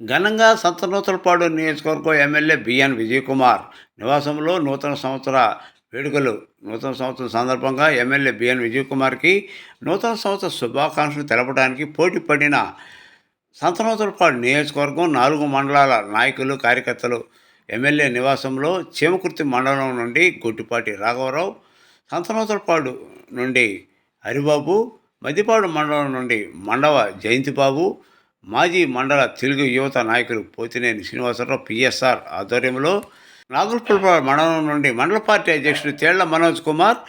ఘనంగా సంతనూతలపాడు నియోజకవర్గం MLA B N Vijayakumar నివాసంలో నూతన సంవత్సరం సందర్భంగా ఎమ్మెల్యే బిఎన్ విజయకుమార్కి నూతన సంవత్సర శుభాకాంక్షలు తెలపడానికి పోటీ పడిన సంతనూతలపాడు నియోజకవర్గం 4 మండలాల నాయకులు కార్యకర్తలు ఎమ్మెల్యే నివాసంలో చీమకుర్తి మండలం నుండి గొట్టిపాటి రాఘవరావు, సంతనూతలపాడు నుండి హరిబాబు, మద్దిపాడు మండలం నుండి మండవ జయంతిబాబు, మాజీ మండల తెలుగు యువత నాయకులు పోతినేని శ్రీనివాసరావు పిఎస్ఆర్ ఆధ్వర్యంలో, నాగులపల్లి మండలం నుండి మండల పార్టీ అధ్యక్షుడు తేళ్ల మనోజ్ కుమార్,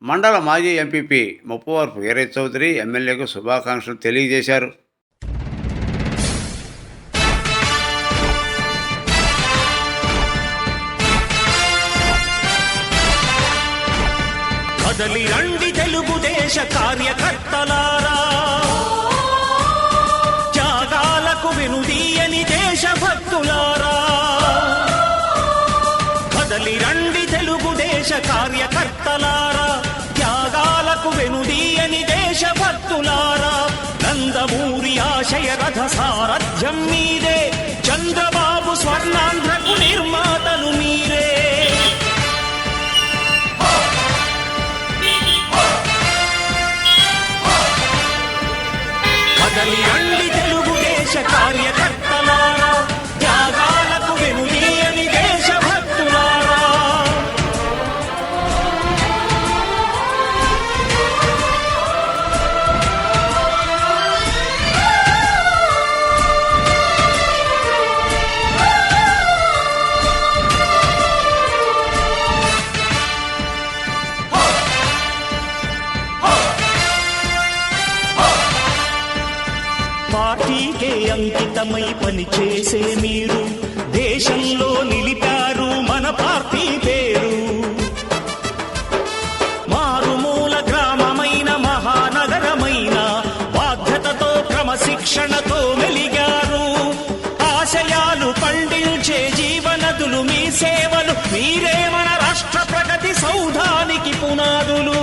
మండల మాజీ ఎంపీపీ ముప్పవరపు వీరయ్య చౌదరి ఎమ్మెల్యేకు శుభాకాంక్షలు తెలియజేశారు. కదలి రండి తెలుగుదేశ కార్యకర్తలారా, త్యాగాలకు వెనుదీయని దేశభక్తులారా. కదలి రండి తెలుగుదేశ కార్యకర్తలారా, త్యాగాలకు వెనుదీయని దేశభక్తులారా. నందమూరి ఆశయ రథ సారథ్యం మీదే, చంద్రబాబు స్వర్ణాంధ్రకు నిర్మాతలు మీరే. కదలి రండి తెలుగుదేశ కార్యకర్తలారా, త్యాగాలకు వెనుదీయని దేశభక్తులారా. పార్టీకే అంకితమై పనిచేసే మీరు దేశంలో నిలిపారు మన పార్టీ పేరు. మారుమూల గ్రామమైన మహానగరమైన బాధ్యతతో క్రమశిక్షణతో మెలిగారు. ఆశయాలు పండించే జీవనదులు మీ సేవలు, మీరే మన రాష్ట్ర ప్రగతి సౌధానికి పునాదులు.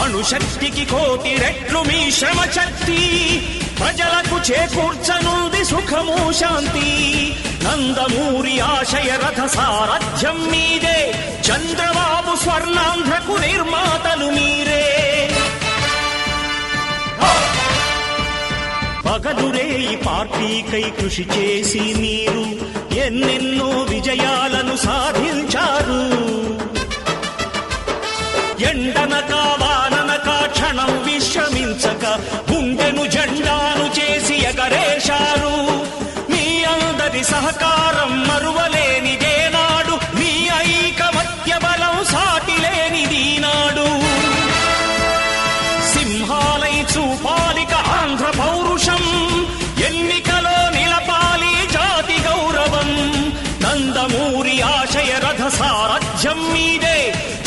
అణుశక్తికి 1,000,000 రెట్లు మీ శ్రమ శక్తి, ప్రజలకు చేకూర్చనుంది సుఖము శాంతి. నందమూరి ఆశయ రథ సారథ్యం మీదే, చంద్రబాబు స్వర్ణాంధ్రకు నిర్మాతలు మీరే. పగలురే ఈ పార్టీకై కృషి చేసి మీరు ఎన్నెన్నో విజయాలను సాధించారు. ఎండనక వాననక క్షణం విశ్రమించక గుండెను జెండాను చేసి ఎగరేశారు. మీ అందరి సహకారం మరువలేనిదేనాడు, మీ ఐకమత్య బలం సాటిలేనిదీనాడు. సింహాలై చూపాలిక ఆంధ్ర పౌరుషం, ఎన్నికలో నిలపాలి జాతి గౌరవం. నందమూరి ఆశయ రథ సారథ్యం మీదే,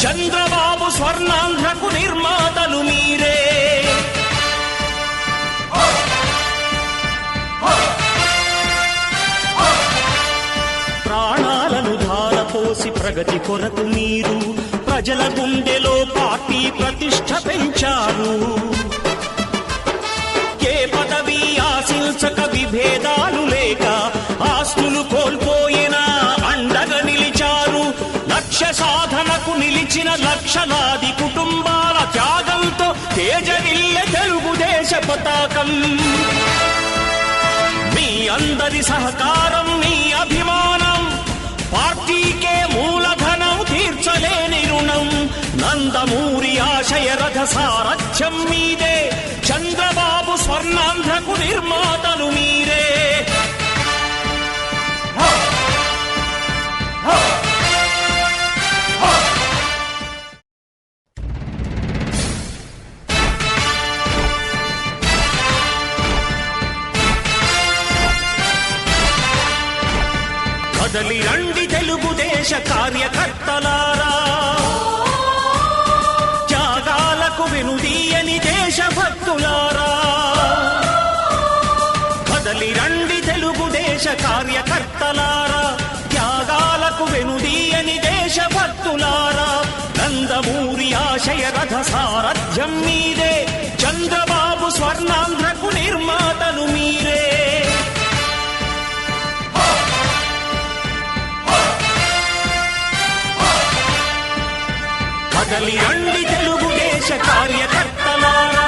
చంద్రబాబు స్వర్ణాంధ్రకు నిర్మాతలు మీరే. ప్రాణాలను ధారపోసి ప్రగతి కొరకు మీరు ప్రజల గుండెలో పార్టీ ప్రతిష్ఠ పెంచారు. ఏ పదవి ఆశించక విభేదాలు లేక ఆస్తులు కోల్పోయినా అండగా నిలిచారు. లక్ష్య సాధనకు నిలిచిన లక్షలాది కుటుంబాల త్యాగంతో తేజరిల్లె తెలుగుదేశ పతాకం. మీ అందరి సహకారం, మీ అభిమానం, పార్టీకే మూలధనం, తీర్చలేని రుణం. నందమూరి ఆశయ రథ సారథ్యం మీదే, చంద్రబాబు స్వర్ణాంధ్రకు నిర్మాతలు మీరే. కదలి రండి తెలుగుదేశ కార్యకర్తలారా, త్యాగాలకు వెనుదీయని దేశభక్తులారా. కదలి రండి తెలుగుదేశ కార్యకర్తలారా, త్యాగాలకు వెనుదీయని దేశభక్తులారా. నందమూరి ఆశయ రథ సారథ్యం మీదే, చంద్రబాబు స్వర్ణాంధ్రకు నిర్మాతలు మీరే. కదలి రండి తెలుగుదేశ కార్యకర్తలారా,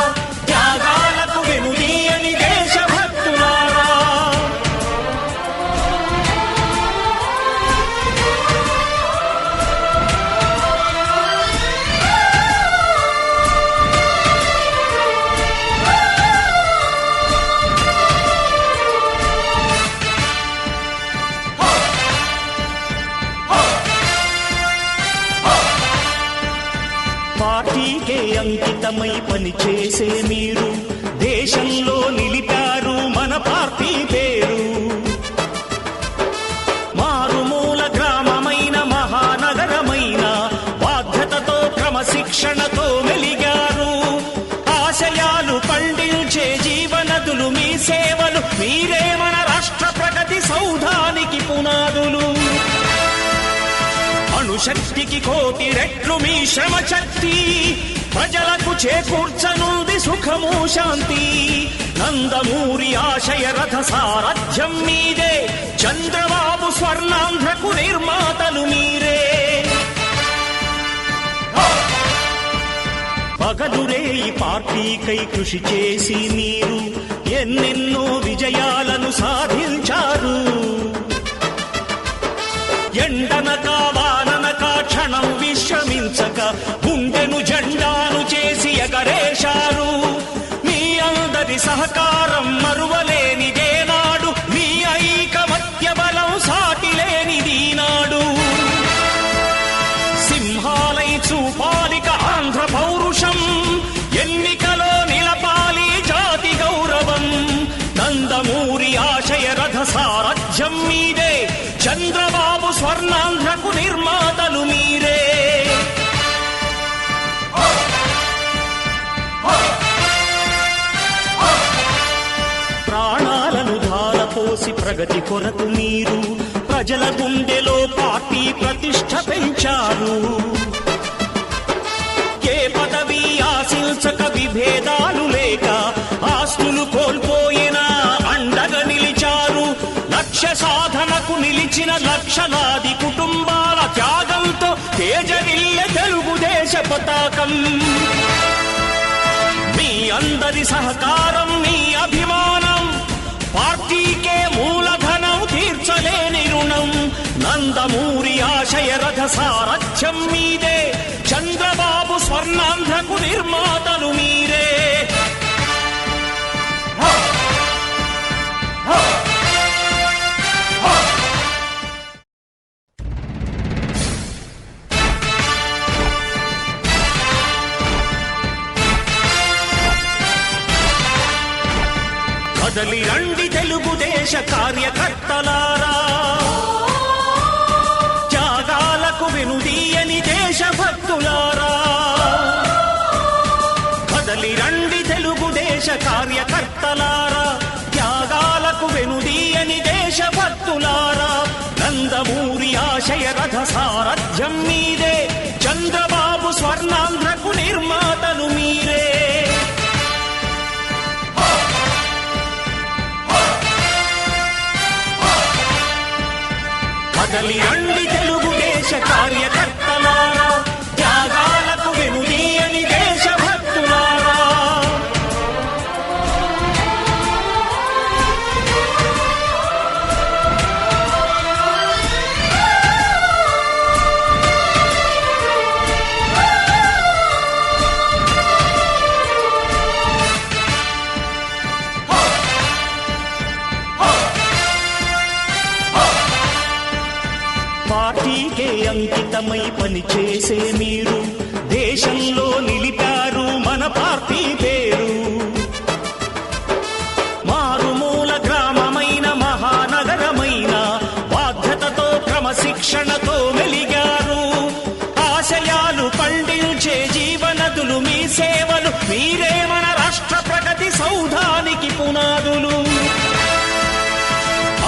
త్యాగాలకు వెనుదీయని దేశభక్తులారా. పార్టీకే అంకితమై పనిచేసే మీరు దేశంలో నిలిపారు మన పార్టీ పేరు. మారుమూల గ్రామమైన మహానగరమైన బాధ్యతతో క్రమశిక్షణతో మెలిగారు. ఆశయాలు పండించే జీవనదులు మీ సేవలు, మీరే మన రాష్ట్ర ప్రగతి సౌధానికి పునాదులు. అణుశక్తికి కోటి రెట్లు మీ శ్రమ శక్తి, ప్రజలకు చేకూర్చనుంది సుఖము శాంతి. నందమూరి ఆశయ రథ సారథ్యం మీదే, చంద్రబాబు స్వర్ణాంధ్రకు నిర్మాతలు మీరే. పగలురే ఈ పార్టీకై కృషి చేసి మీరు ఎన్నెన్నో విజయాలను సాధించారు. ఎండనక వాననక క్షణం విశ్రమించక గుండెను జెండాను చేసి ఎగరేశారు. మీ అందరి సహకారం మరువలేనిదేనాడు, మీ ఐకమత్య బలం సాటిలేనిదీనాడు. సింహాలై చూపాలిక ఆంధ్ర పౌరుషం, ఎన్నికలో నిలపాలి జాతి గౌరవం. నందమూరి ఆశయ రథ సారథ్యం మీదే, చంద్రబాబు స్వర్ణాంధ్రకు నిర్మాతలు మీరే. ప్రాణాలను ధారపోసి ప్రగతి కొరకు మీరు ప్రజల గుండెలో పార్టీ ప్రతిష్ఠ పెంచారు. ఏ పదవి ఆశించక విభేదాలు లేక ఆస్తులు కోల్పోయినా అండగా నిలిచారు. లక్ష్య సాధనకు నిలిచిన లక్షలాది కుటుంబాల త్యాగంతో తేజరిల్లె తెలుగుదేశ పతాకం. మీ అందరి సహకారం, మీ అభిమానం పార్టీకే మూలధనం, తీర్చలేని రుణం. నందమూరి ఆశయ రథ సారథ్యం మీదే, చంద్రబాబు స్వర్ణాంధ్రకు నిర్మాతలు మీరే. కదలి రండి తెలుగుదేశ కార్యకర్తలారా, త్యాగాలకు వెనుదీయని దేశభక్తులారా. కదలి రండి తెలుగుదేశ కార్యకర్తలారా, త్యాగాలకు వెనుదీయని దేశభక్తులారా. నందమూరి ఆశయ రథ సారథ్యం మీదే, చంద్రబాబు స్వర్ణాంధ్రకు నిర్మాతలు మీరే. కదలి రండి తెలుగుదేశ కార్యకర్తలారా, త్యాగాలకు వెనుదీయని దేశభక్తులారా. పార్టీకే అంకితమై పనిచేసే మీరు దేశంలో నిలిపారు మన పార్టీ పేరు. మారుమూల గ్రామమైన మహానగరమైన బాధ్యతతో క్రమశిక్షణతో మెలిగారు. ఆశయాలు పండించే జీవనదులు మీ సేవలు, మీరే మన రాష్ట్ర ప్రగతి సౌధానికి పునాదులు.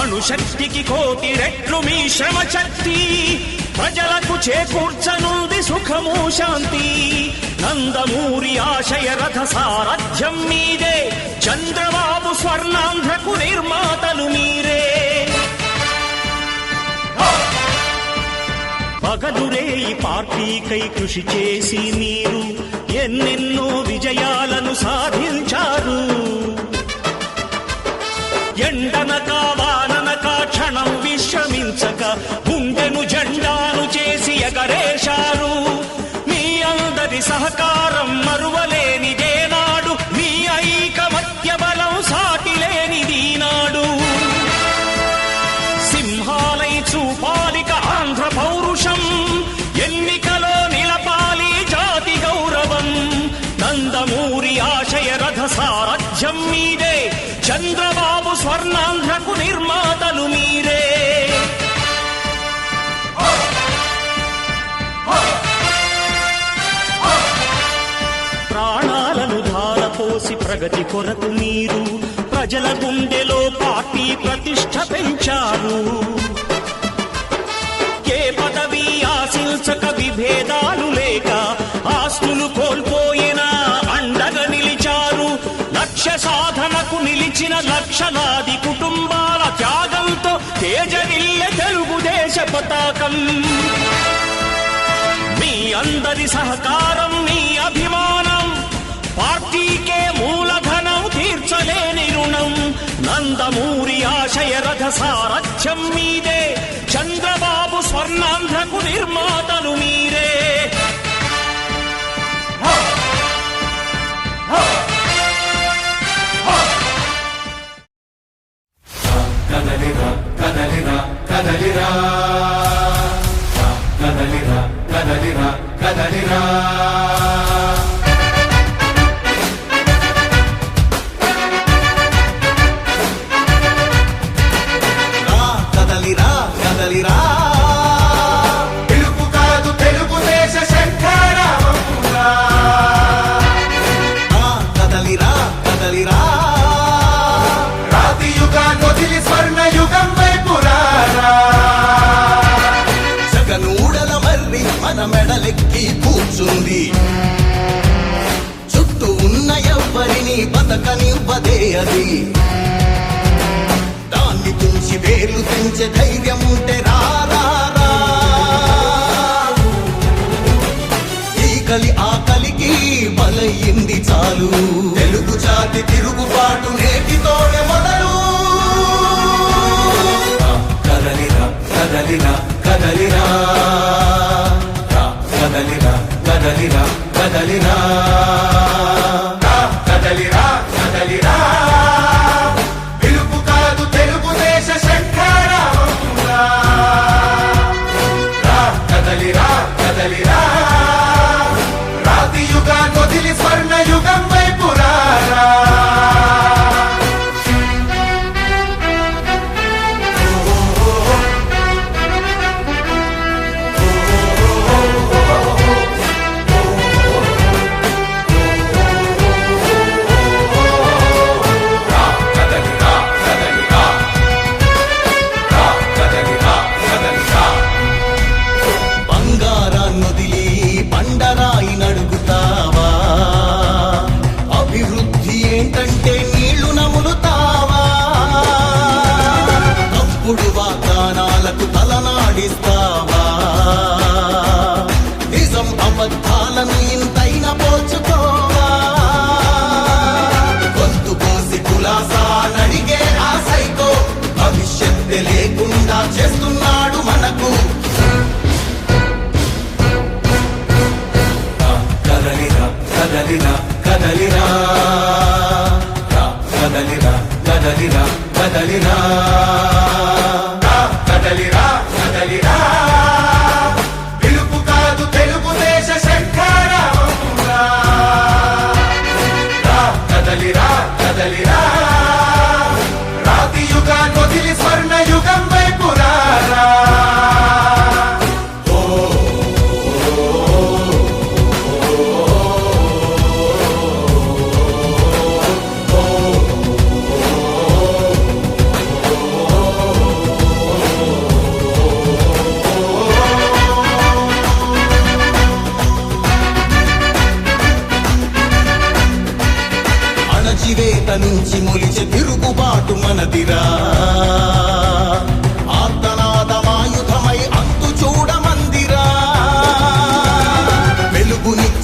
అణుశక్తికి కోటి రెట్లు మీ శ్రమ శక్తి, ప్రజలకు చేకూర్చనుంది సుఖము శాంతి. నందమూరి ఆశయ రథ సారథ్యం మీదే, చంద్రబాబు స్వర్ణాంధ్రకు నిర్మాతలు మీరే. పగలురేయి పార్టీకై కృషి చేసి మీరు ఎన్నెన్నో విజయాలను సాధించారు. ఎండనక వాననక క్షణం విశ్రమించక గుండెను జెండాను చేసి ఎగరేశారు. మీ అందరి సహకారం మరువలేనిదేనాడు, మీ ఐకమత్య బలం సాటిలేనిదీనాడు. సింహాలై చూపాలిక ఆంధ్ర పౌరుషం, ఎన్నికలో నిలపాలి జాతి గౌరవం. నందమూరి ఆశయ రథ సారథ్యం మీదే, చంద్రబాబు స్వర్ణాంధ్రకు నిర్మాతలు మీరే. ప్రాణాలను ధారపోసి ప్రగతి కొరకు మీరు ప్రజల గుండెలో పార్టీ ప్రతిష్ఠ పెంచారు. ఏ పదవి ఆశించక విభేదాలు లేక ఆస్తులు కోల్పోయినా అండగా నిలిచారు. లక్ష్య సాధనకు నిలిచిన లక్షలాది కుటుంబాల త్యాగంతో తేజరిల్లె తెలుగుదేశ పతాకం. మీ అందరి సహకారం, మీ అభిమానం పార్టీకే మూలధనం, తీర్చలేని రుణం. నందమూరి ఆశయ రథ సారథ్యం మీదే, చంద్రబాబు స్వర్ణాంధ్రకు నిర్మాతలు మీరే. కదలిరా కదలిరా కదలిరా కదలిరా కదలిరా కదలిరా కదలిరా కదలిరా తెలుగు కాదు తెలుగుదేశ శంఖారావమురా. కదలిరా కదలిరా రాతి యుగాన్ని వదిలి స్వర్ణ యుగం వైపు రారా. జగనూడల మర్రి మన మెడలెక్కి కూర్చుంది, చుట్టూ ఉన్న ఎవ్వరిని బతకనివ్వదే అది. దాన్ని తుంచి వేలు తెంచే ధైర్యం ఉంటే రారా. ఈ కలి ఆకలికి బలయింది చాలు, తెలుగు జాతి తిరుగుబాటు నేటితోనే మొదలు. కదలిరా కదలిరా కదలిరా కదలిరా కదలిరా కదలిరా కదలిరా కదలిరా పిలుపు కాదు తెలుగుదేశ శంఖారావమురా. కదలిరా కదలిరా రాతి యుగాన్ని వదిలి స్వర్ణ యుగం వైపు రారా.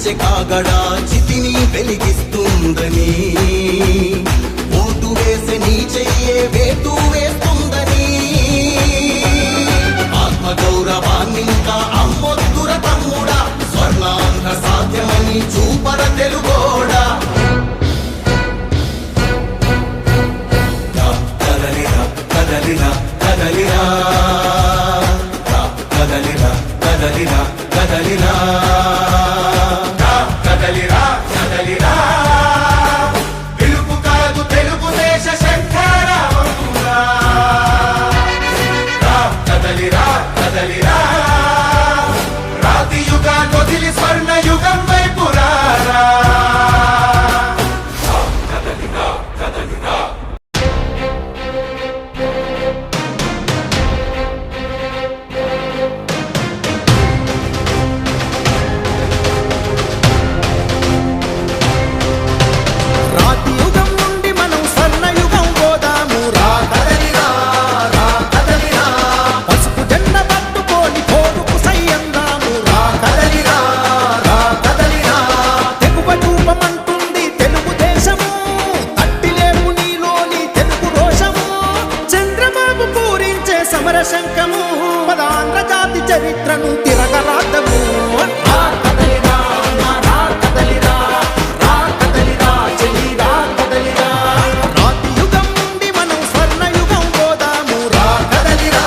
కంచె కాగడా చితిని వెలిగిస్తుందని, ఓటు వేసే నీ చెయ్యే వేటు వేస్తుందని, ఆత్మగౌరవాన్నింకా అమ్మొద్దుర తమ్ముడా, స్వర్ణాంధ్ర సాధ్యమని చూపర తెలుగోడా. కదలిరా కదలిరా కదలిరా, కదలిరా కదలిరా కదలిరా, కదలిరా కదలిరా, పిలుపు కాదు తెలుగుదేశ శంఖారావమురా. కదలిరా కదలిరా, రాతి యుగాన్ని వదిలి స్వర్ణ యుగం వైపు రారా. కదలిరా కదలిరా. రాతి యుగం నుండి మనం స్వర్ణయుగం పోదాము రా. కదలిరా రా కదలిరా, పసుపు జెండ పట్టుకొని పోరుకు సయ్యందాము రా. కదలిరా రా కదలిరా, తెగువ చూపమంటుంది తెలుగుదేశము, తట్టిలేపు నీలోని తెలుగు రోషము, చంద్రబాబు పూరించే సమర శంఖము, పదాంధ్ర జాతి చరిత్రను తిరగరాద్దము. రా కదలిరా రా కదలిరా, రా కదలిరా చెలి రా కదలిరా, రాతి యుగం నుండి మనం స్వర్ణయుగం పోదాము రా. కదలిరా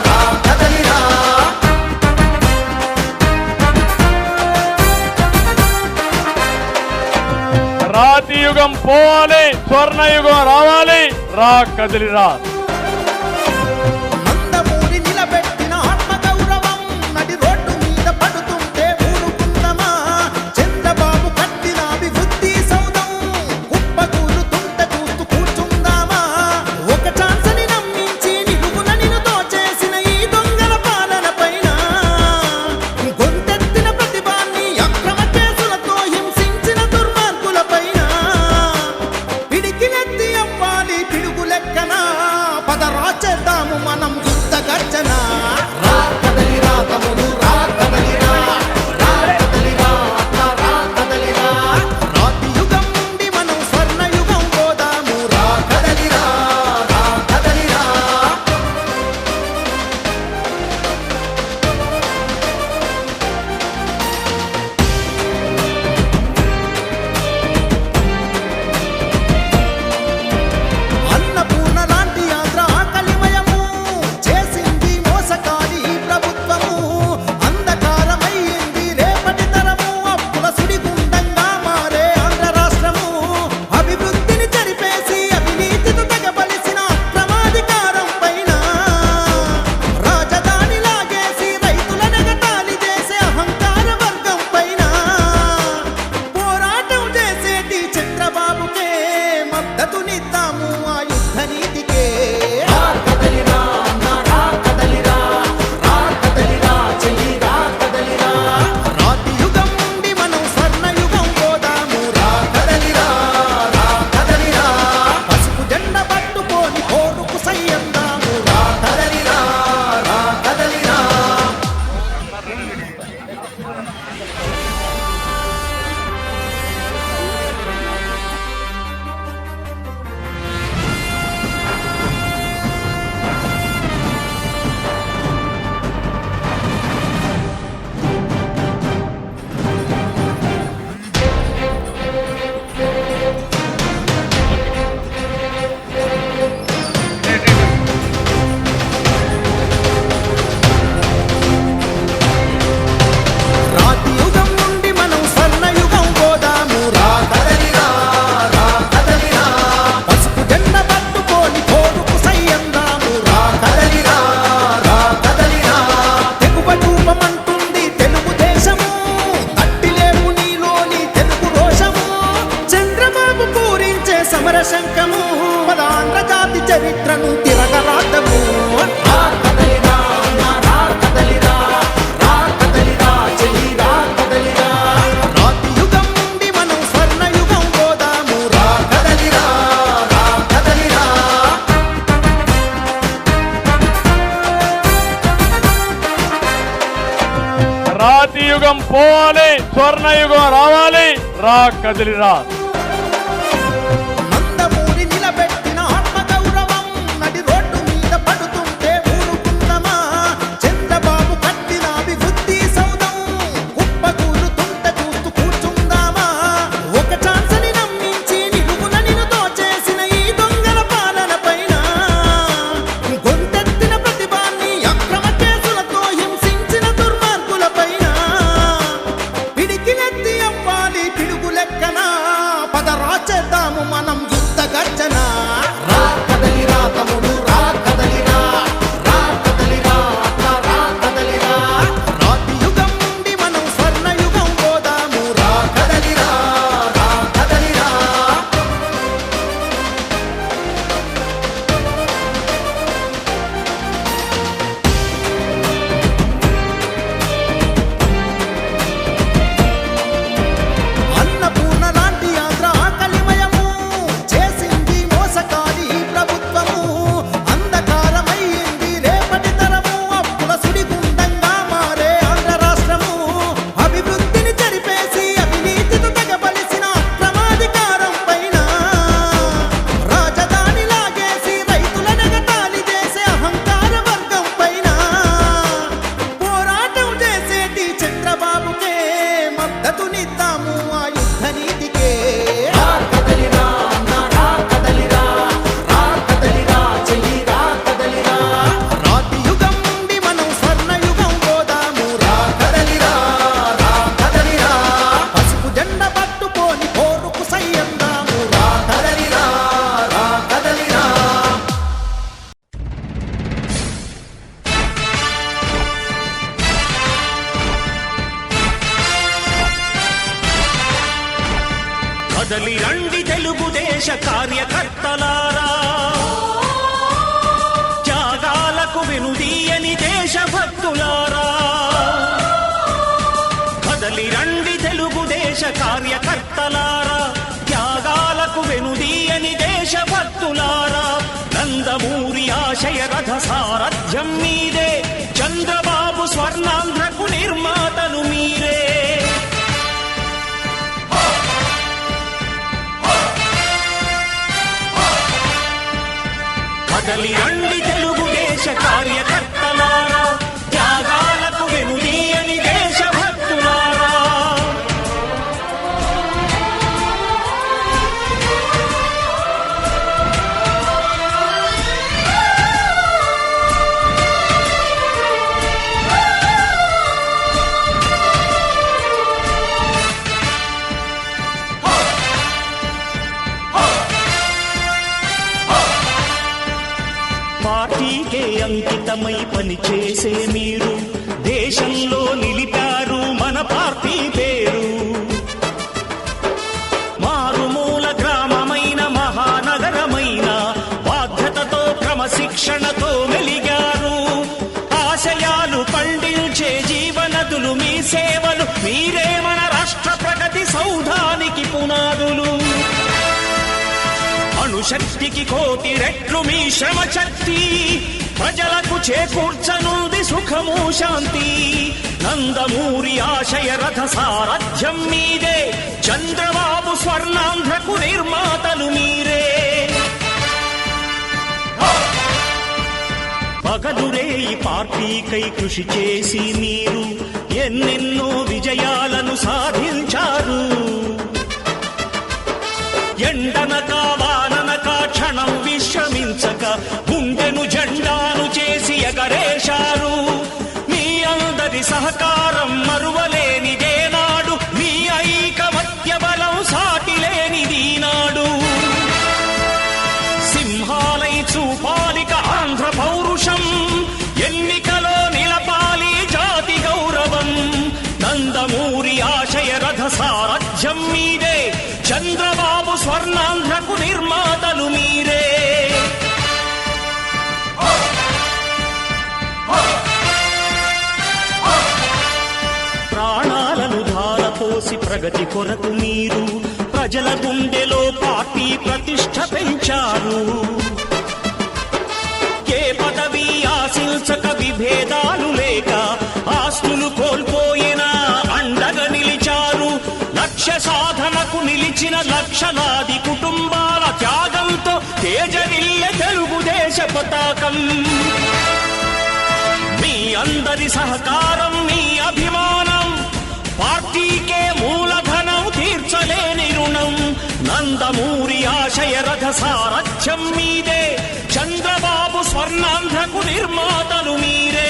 రా కదలిరా. రాతి యుగం పోవాలి, స్వర్ణయుగం రావాలి, రా కదిలిరా. నందమూరి నిలబెట్టిన ఆత్మగౌరవం నడి రోడ్డు మీద పడుతుంటే ఊరుకుందమా, చంద్రబాబు కట్టిన అభివృద్ధి సౌధం కుప్పకూలుతుంటే చూస్తూ కూర్చుందామా, ఒక ఛాన్స్ని నమ్మించి నిలువున నిలుతో చేసిన ఈ దొంగల పాలన పైన, గొంతెత్తిన ప్రతిభాన్ని అక్రమ కేసులతో హింసించిన దుర్మార్గుల పైన, పిడికిలెత్తి అవ్వాలి పిడుగు లెక్కన రాతియుగం పోవాలి, స్వర్ణయుగం రావాలి, రా కదిలిరా. నందమూరి నిలబెట్టిన ఆత్మగౌరవం నడి రోడ్డు మీద పడుతుంటే ఊరుకుందామా? చంద్రబాబు కట్టిన అభివృద్ధి సౌధం కుప్పకూలుతుంటే చూస్తూ కూర్చుందామా? ఒక ఛాన్స్ అని నమ్మించి నిలువున నిలుతో చేసిన ఈ దొంగల పాలన పైన గొంతెత్తిన ప్రతిభాన్ని అక్రమ కేసులతో హింసించిన దుర్మార్గుల పైన పిడికిలెత్తి అవ్వాలి పిడుగు లెక్కన. పదరా చేద్దాము మనం యుద్ధ గర్జన. రా కదలిరా తమ్ముడు, రా కదలిరా, రా కదలిరా అక్క, రా కదలిరా. రాతి యుగం నుండి మనం స్వర్ణయుగం పోదాము. రా కదలిరా, రా కదలిరా. అన్నపూర్ణ లాంటి ఆంధ్ర ఆకలిమయము చేసింది మోసకారి ఈ ప్రభుత్వము. అంధకారమయ్యింది రేపటి తరము, అప్పుల సుడిగుండంగా మారే ఆంధ్ర రాష్ట్రము. అభివృద్ధిని చెరిపేసి అవినీతితో తెగబలిసిన అక్రమాధికారం పైన రాజధాని లాగేసి రైతుల నెగతాళి చేసే అహంకార వర్గం పైన పోరాటం చేసేటి చంద్రబాబుకే మద్దతునిద్దాము ఆ యుద్ధ నీతికే. రా కదలిరా అన్న, రా కదలిరా, రా కదలిరా చెయ్యి, రా కదలిరా. రాతి యుగం నుండి మనం స్వర్ణయుగం పోదాము. రా కదలిరా, రా కదలిరా. పసుపు జెండ పట్టుకొని పోరుకు సయ్యందాము. రా కదలిరా, రా కదలిరా. కదలి రండి తెలుగుదేశ కార్యకర్తలారా, త్యాగాలకు వెనుదీయని దేశభక్తులారా. కదలి రండి తెలుగుదేశ కార్యకర్తలారా, త్యాగాలకు వెనుదీయని దేశభక్తులారా. నందమూరి ఆశయ రథ సారథ్యం మీదే, చంద్రబాబు స్వర్ణాంధ్రకు నిర్మాతలు మీరే. కదలి రండి తెలుగుదేశ కార్యకర్తలారా, త్యాగాలకు వెనుదీయని దేశభక్తులారా. పార్టీకే అంకితమై పనిచేసే మీరు దేశంలో నిలిపారు మన పార్టీ పేరు. మారుమూల గ్రామమైన మహానగరమైన బాధ్యతతో క్రమశిక్షణతో మెలిగారు. ఆశయాలు పండించే జీవనదులు మీ సేవలు, మీరే మన రాష్ట్ర ప్రగతి సౌధానికి పునాదులు. అణుశక్తికి కోటి రెట్లు మీ శ్రమ శక్తి, ప్రజలకు చేకూర్చనుంది సుఖము శాంతి. నందమూరి ఆశయ రథ సారథ్యం మీదే, చంద్రబాబు స్వర్ణాంధ్రకు నిర్మాతలు మీరే. పగలురే ఈ పార్టీకై కృషి చేసి మీరు ఎన్నెన్నో విజయాలను సాధించారు. ఎండనక వాననక క్షణం విశ్రమించక గుండెను జెండాను చేసి ఎగరేశారు. మీ అందరి సహకారం మరువలేనిదేనాడు, మీ ఐకమత్య బలం సాటిలేనిదీనాడు. సింహాలై చూపాలిక ఆంధ్ర పౌరుషం, ఎన్నికలో నిలపాలి జాతి గౌరవం. నందమూరి ఆశయ రథ సారథ్యం మీదే, చంద్రబాబు స్వర్ణాంధ్రకు నిర్మాతలు మీరే. ప్రాణాలను ధారపోసి ప్రగతి కొరకు మీరు ప్రజల గుండెలో పార్టీ ప్రతిష్ఠ పెంచారు. ఏ పదవి ఆశించక విభేదాలు లేక ఆస్తులు కోల్పోయిన లక్ష్య సాధనకు నిలిచిన లక్షలాది కుటుంబాల త్యాగంతో తేజరిల్లె తెలుగుదేశ పతాకం. మీ అందరి సహకారం, మీ అభిమానం పార్టీకే మూలధనం, తీర్చలేని రుణం. నందమూరి ఆశయ రథ సారథ్యం మీదే, చంద్రబాబు స్వర్ణాంధ్రకు నిర్మాతలు మీరే.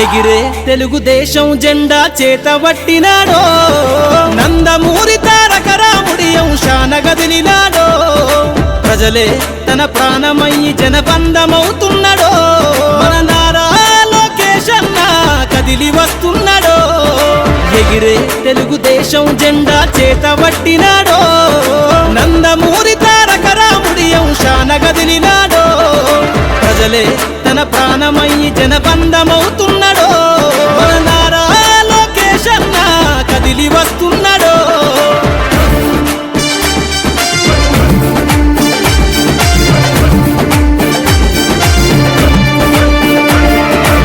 ఎగిరే తెలుగుదేశం జెండా చేతబట్టినాడో, నందమూరి తారక రాముడి అంశాన గదిలినాడో. ప్రజలే తన ప్రాణమయ్యి జనబంధమవుతున్నాడో, మన నారా లోకేష్ అన్న కదిలి వస్తున్నాడో. ఎగిరే తెలుగుదేశం జెండా చేతబట్టినాడో, నందమూరి తారక రాముడి అంశాన గదిలినాడో. ప్రజలే తన ప్రాణమయ్యి జనబంధమవుతున్నాడో, మన నారా లోకేష్ అన్న కదిలి వస్తున్నాడో.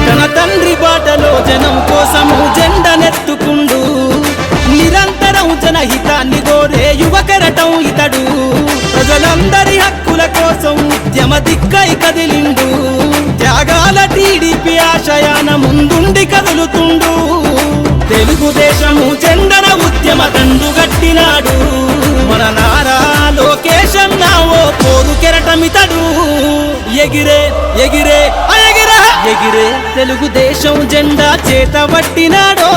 తన తండ్రి బాటలో జనం కోసము జెండనెత్తుకుండు, నిరంతరం జనహితాన్ని కోరే యువకరటం ఇతడు. ప్రజలందరి హక్కుల కోసం ఉద్యమ దిక్కై కదిలిండు, త్యాగాల టీడీపీ ఆశయాన ముందుండి కదులుతుండు. తెలుగుదేశము జెండన ఉద్యమ దండుగట్టినాడు, మన నారా లోకేష్ అన్న ఓ పోరు కెరటమితడు. ఎగిరే ఎగిరే ఎగిరే ఎగిరే తెలుగుదేశం జెండా చేతబట్టినాడో,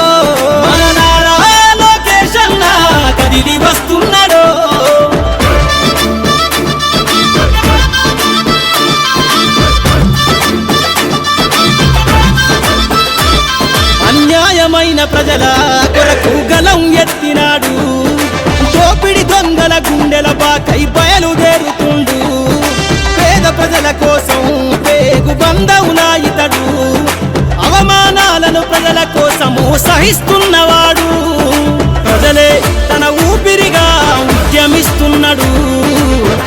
మన నారా లోకేష్ అన్న కదిలి వస్తున్నాడో. అన్యాయమైన ప్రజల కొరకు గలం ఎత్తినాడు, దోపిడి దొంగల గుండెల బాకై బయలుదేరుతుండు. పేద ప్రజల కోసం పేగు బంధవులా ఇతడు, అవమానాలను ప్రజల కోసము సహిస్తున్నవాడు. ప్రజలే తన ఊపిరిగా ఉద్యమిస్తున్నాడు,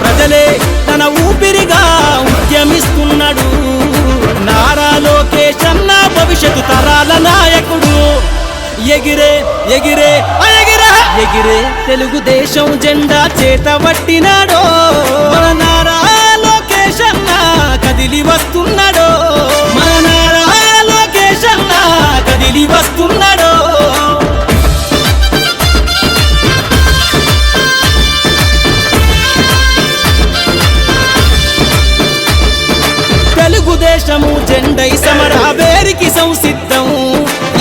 ప్రజలే తన ఊపిరిగా ఉద్యమిస్తున్నాడు. నారా లోకేష్ అన్న భవిష్యత్తు తరాల నాయకుడు. ఎగిరే ఎగిరే ఎగిరే ఎగిరే తెలుగుదేశం జెండా చేతబట్టినాడో, మన నారా లోకేష్ అన్న కదిలి వస్తున్నాడో, మన నారా లోకేష్ అన్న కదిలి వస్తున్నాడో. తెలుగుదేశము జెండై సమరావేరికి సంసిద్ధం,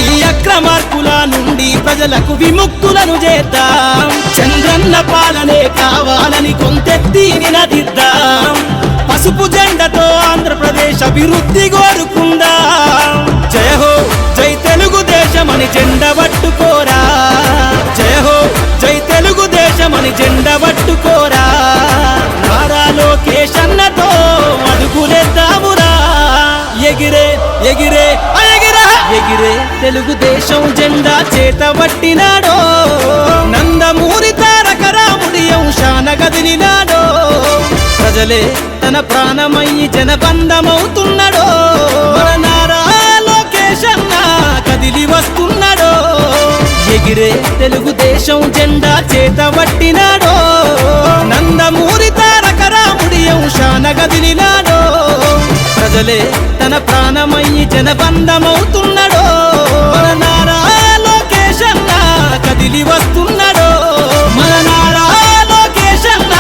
ఈ అక్రమార్కుల నుండి ప్రజలకు విముక్తులను చేద్దాం. చంద్రన్న పాలనే కావాలని కొంతెత్తి నినదిద్దాం, పసుపు జెండతో ఆంధ్రప్రదేశ్ అభివృద్ధి కోరుకుందాం. జయ హో జై తెలుగుదేశమని జెండ పట్టుకోరా, జయ హో జై తెలుగుదేశమని జెండ పట్టుకోరా. నారా లోకేష్ అన్నతో అడుగులేద్దామురా. ఎగిరే ఎగిరే ఎగిరే ఎగిరే తెలుగుదేశం జెండా చేతబట్టినాడో, నందమూరి తారక రాముడి అంశాన గదిలినాడో. ప్రజలే తన ప్రాణమయ్యి జనబంధమవుతున్నాడో, మన నారా లోకేష్ అన్న కదిలి వస్తున్నాడో. ఎగిరే తెలుగుదేశం జెండా చేతబట్టినాడో, నందమూరి తారక రాముడి అంశాన గదిలినాడో. ప్రజలే తన ప్రాణమయ్యి జనబంధమవుతున్నాడో, మన నారా లోకేష్ అన్న కదిలి వస్తున్నాడో, మన నారా లోకేష్ అన్న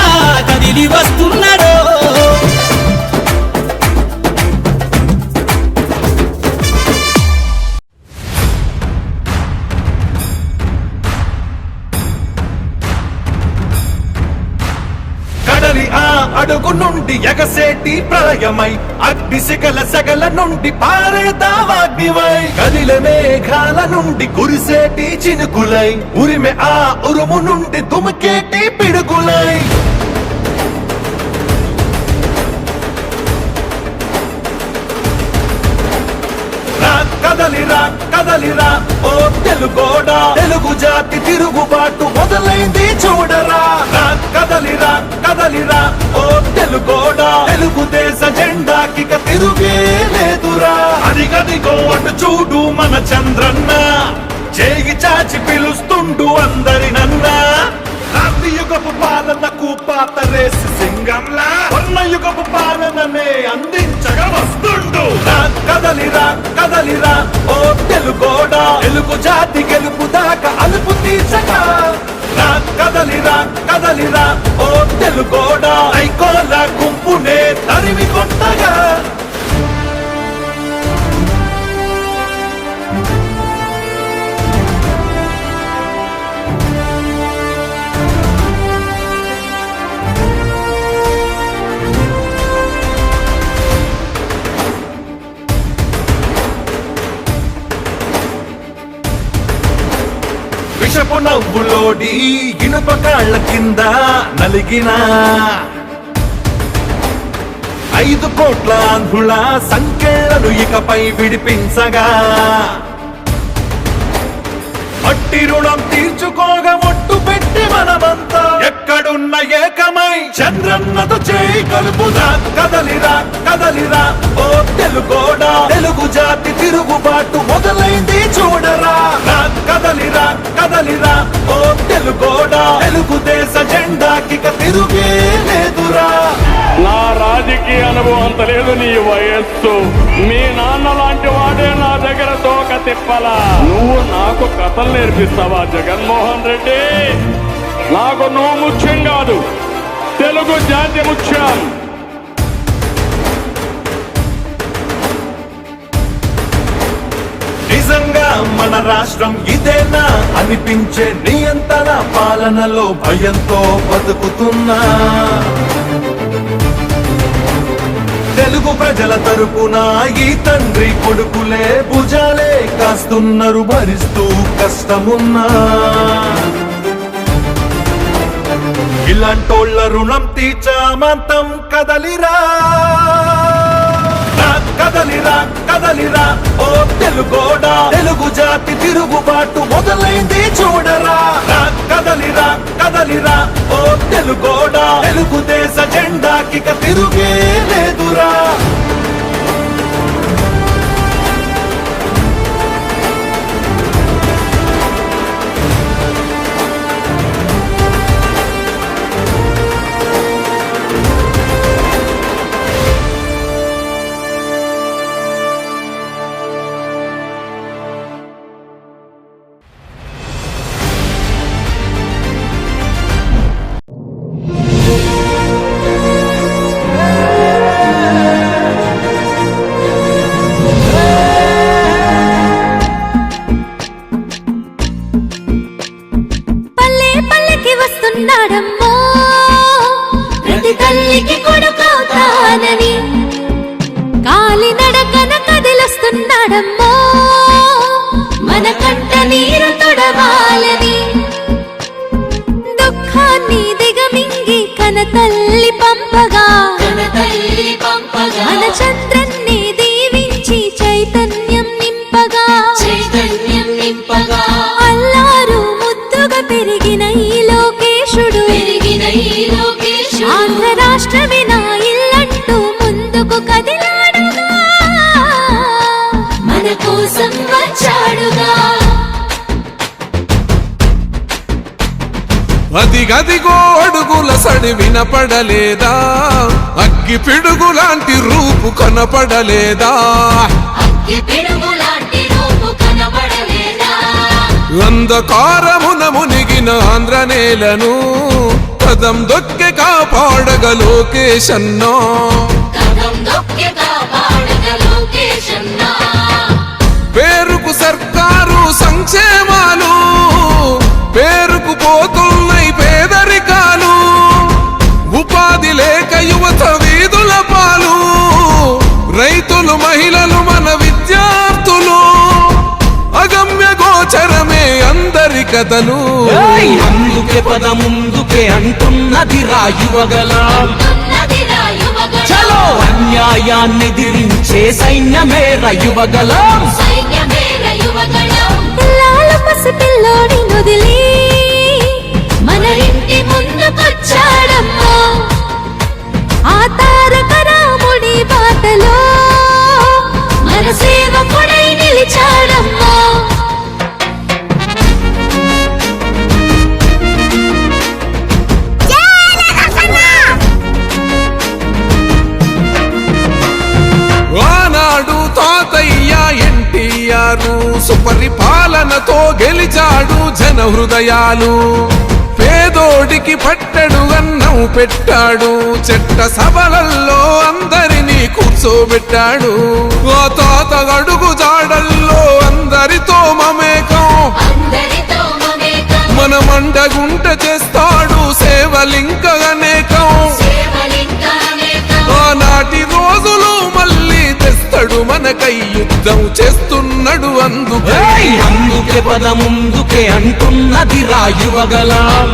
కదిలి వస్తున్నాడో. కదలి అడుగు నుండి ఎగసేటి ప్రళయమై అగ్ని శిఖల సగల నుండి పారేదావాగ్నివై కదిల మేఘాల నుండి కురిసేటి చినుకులై ఉరిమె ఆ ఉరుము నుండి తుమికేటి పిడుగులై కదలిరా కదలిరా ఓ తెలుగోడా తెలుగు జాతి తిరుగుబాటు మొదలైంది చూడరా కదలిరా కదలిరా ఓ తెలుగోడా తెలుగుదేశ జెండాకిక తిరుగే లేదురా అదిగదిగో అటు చూడు మన చంద్రన్న చేయి చాచి పిలుస్తుండు అందరినన్నా యుగపు పాలనకు పాత రేసి సింగంలా యుగపు పాలననే అందించగా వస్తుండు కదలిరా కదలిరా ఓ తెలుగోడా తెలుగు జాతి గెలుపు దాకా అలుపు తీర్చగా కదలిరా కదలిరా ఓ తెలుగోడా ఐకోల గుంపునే తరిమి కొట్టగా విషపు నవ్వులోడి ఇనుప కాళ్ళ కింద నలిగిన 5 కోట్ల ఆంధ్రుల సంఖ్యలను ఇకపై విడిపించగా మట్టి రుణం తీర్చుకోగా ఒట్టు పెట్టి మనమంతా ఎక్కడున్న ఏకమై చంద్రన్నతో చేయి కలుపుదా కదలిరా కదలిరా ఓ తెలుగోడా తెలుగు జాతి తిరుగుబాటు మొదలైంది చూడరా కదలిరా కదలిరా ఓ తెలుగోడా తెలుగుదేశ జెండాకిక తిరుగే లేదురా నా రాజకీయ అనుభవం అంత లేదు నీ వయస్సు మీ నాన్న లాంటి వాడే నా దగ్గర తోక తిప్పలా నువ్వు నాకు కథలు నేర్పిస్తావా జగన్మోహన్ రెడ్డి నాకు నువ్వు ముఖ్యం కాదు తెలుగు జాతి ముఖ్యం నిజంగా మన రాష్ట్రం ఇదేనా అనిపించే నియంత్రణ పాలనలో భయంతో బతుకుతున్నా తెలుగు ప్రజల తరపున ఈ తండ్రి కొడుకులే భుజాలే కాస్తున్నారు భరిస్తూ కష్టమున్నా ఇలాంటోళ్ళ రుణం తీర్చామంతం కదలిరా కదలిరా కదలిరా ఓ తెలుగోడా తెలుగు జాతి తిరుగుబాటు మొదలైంది చూడరా కదలిరా కదలిరా ఓ తెలుగోడా తెలుగుదేశ జెండాకిక తిరుగే లేదురా వస్తున్నాడమ్మో ప్రతి తల్లికి కొడుకవుతానని కాలినడకన కదిలొస్తున్నాడమ్మో మన కంట నీరు తొడవాలని దుఃఖాన్ని దిగమింగి కనతల్లి పంపగా మన చంద్రన్ని దీవించి చైతన్యం నింపగా అల్లారు ముద్దుగా పెరిగిన ఈ లోకేశుడు ఆంధ్ర రాష్ట్రమే నా ఇల్లంటూ ముందుకు కదిలాడుగా మన కోసం వచ్చాడుగా అదిగదిగో అడుగుల సడి వినపడలేదా అగ్గి పిడుగులాంటి రూపు కనపడలేదా అంధకారమున మునిగిన ఆంధ్ర నేలను కదం దొక్కె కాపాడగ లోకేశన్నా పేరుకు సర్కారు సంక్షేమాలు పేరుకు పోతున్నాయి పేదరికాలు ఉపాధి లేక గదలు అందుకే పద ముందుకే అంటున్నది రాయువగలం చలో అన్యాయాన్ని దిరించే సైన్యమే రయువగలం పిల్లాల పసిపిల్లోని నుదిలి మన ఇంటి ముందుకొచ్చాడమ్మా ఆ తారక రాముడి బాటలో మన సేవకుడై నిలిచాడమ్మా ఆనాడు తాతయ్య ఎన్టీఆర్ సుపరిపాలనతో గెలిచాడు జన హృదయాలు పేదోడికి పట్టెడు అన్నం పెట్టాడు చెట్ట సభలల్లో అందరినీ కూర్చోబెట్టాడు ఆ తాత అడుగు జాడల్లో అందరితో మమేకం మన మండగుంట చేస్తాడు సేవలింక అనేకం ఆనాటి రోజులు మళ్ళీ తెస్తాడు మనకై యుద్ధం చేస్తున్నాడు అందుకే పద ముందుకే అంటున్నది రాయువగలం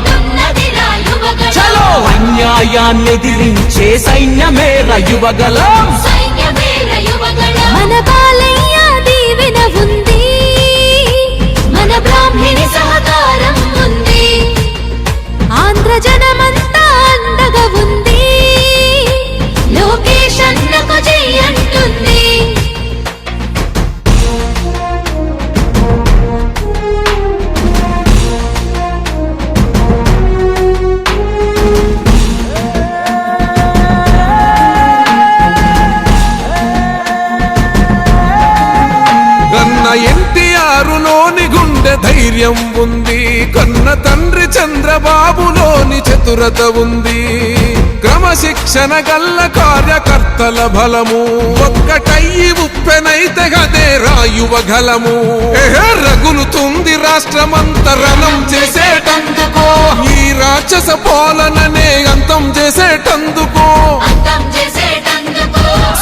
చలో అన్యాయాన్ని దిరించే సైన్యమే రయువగలం మన బాలయ్య దీవెన ఉంది మన బ్రాహ్మణి సహకారం ఉంది ఆంధ్ర జనమంతా అండగా ఉంది లోకేష్ అన్నకు జై అంటుంది కన్న ఎన్టీఆరులోని గుండె ధైర్యం ఉంది కన్న తండ్రి చంద్రబాబులోని చతురత ఉంది క్రమశిక్షణ గల్ల కార్యకర్తల బలము ఒక్కటయ్యి ఉప్పెనైతే గదే రాయువగలము రగులుతుంది రాష్ట్రమంతరణం చేసేటందుకో ఈ రాక్షస పాలననే అంతం చేసేటందుకో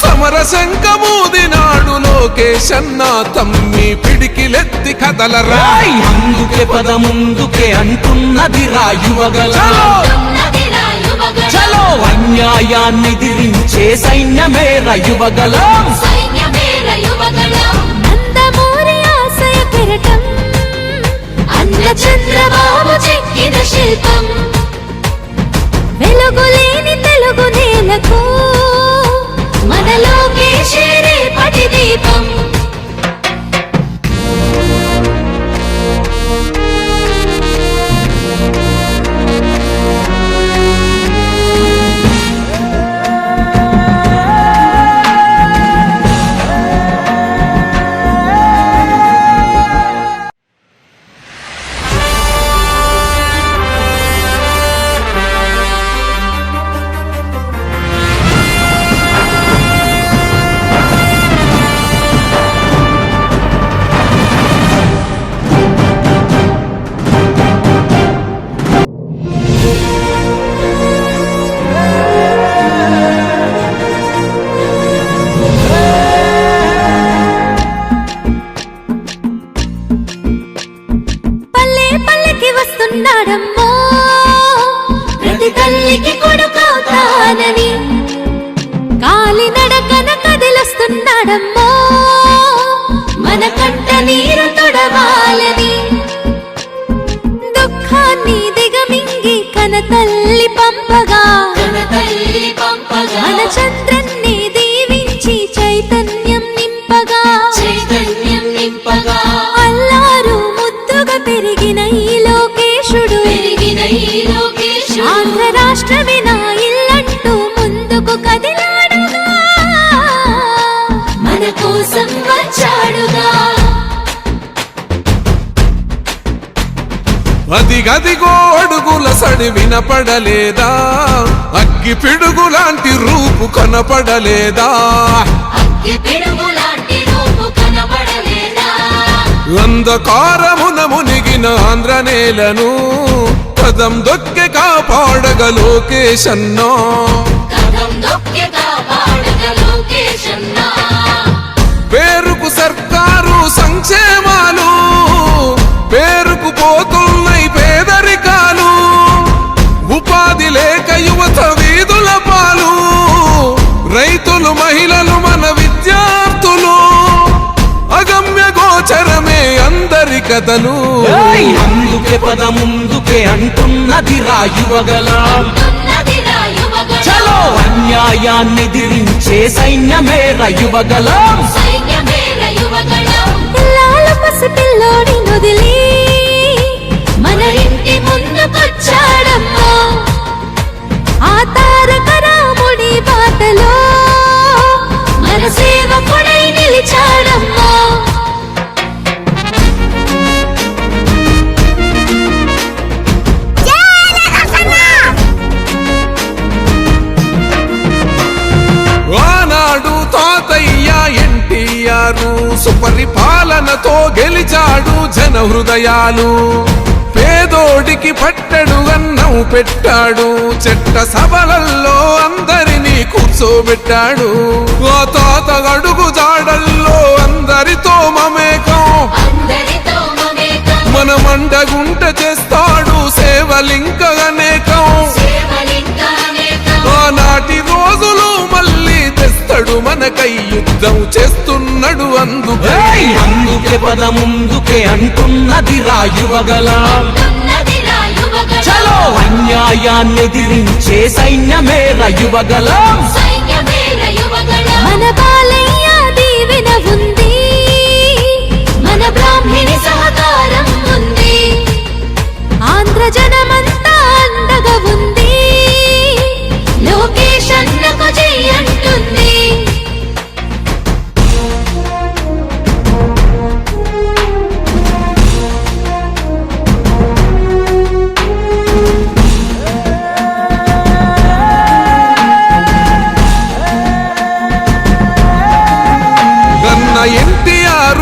సమర శంఖమూదినాడు లోకేష్ అన్న తమ్మి పిడికిలెత్తి కదలరా అందుకే పద ముందుకే అంటున్నది రాయువగలం చలో అన్యాయాన్ని దిరించే సైన్యమే రయువగలం నందమూరి ఆశయ కిరటం అన్న చంద్రబాబు చెక్కిన శిల్పం వెలుగులేని తెలుగు నేలకు మన లోకేశే రేపటి దీపం వస్తున్నాడమ్మో ప్రతి తల్లికి కొడుకవుతానని కాలినడకన కదిలొస్తున్నాడమ్మో మన కంట నీరు తొడవాలని దుఃఖాన్ని దిగమింగి కన తల్లి పంపగా మన చంద్రన్ని దీవించి చైతన్యం నింపగా అల్లారు ముద్దుగా పెరిగిన ఈ లోకేశుడు ఆంధ్ర రాష్ట్రమే నా ఇల్లంటూ ముందుకు కదిలాడుగా మన కోసం వచ్చాడుగా అదిగదిగో అడుగుల సడి వినపడలేదా అగ్గి పిడుగులాంటి రూపు కనపడలేదా అంధకారమున మునిగిన ఆంధ్ర నేలను పదం దొక్కె కాపాడగ లోకేష్ అన్నా పేరుకు సర్కారు సంక్షేమాలు పేరుకు పోతూ హరికథలు. అందుకే పద ముందుకే అంటున్నది యువగలం. చలో అన్యాయాన్ని ఎదిరించే సైన్యమే యువగలం. పిల్లాల పసిపిల్లోని వదిలి మన ఇంటి ముందుకొచ్చాడమ్మా, ఆ తారక రాముడి బాటలో మన సేవకుడై నిలిచాడమ్మా. ఆనాడు తాతయ్య ఎన్టీఆర్ సుపరిపాలనతో గెలిచాడు జన హృదయాలు. పేదోడికి పట్టెడు అన్నం పెట్టాడు, చెట్ట సభలల్లో అందరినీ కూర్చోబెట్టాడు. ఆ తాత అడుగు జాడల్లో అందరితో మమేకం, మన మండగుంట చేస్తాడు సేవలింక అనేకం. ఆనాటి రోజులు మళ్ళీ తెస్తాడు మనకై, యుద్ధం చేస్తున్నాడు అందుకే. అందుకే పద ముందుకే అంటున్నది యువగలం. చలో అన్యాయాన్ని ఎదిరించే సైన్యమే యువగలం. మన బాలయ్య దీవెన ఉంది, మన బ్రాహ్మణి సహకారం ఉంది, ఆంధ్ర జనమంతా అండగా ఉంది, లోకేష్ అన్నకు జై అంటుంది. గన్న ఎన్టీఆర్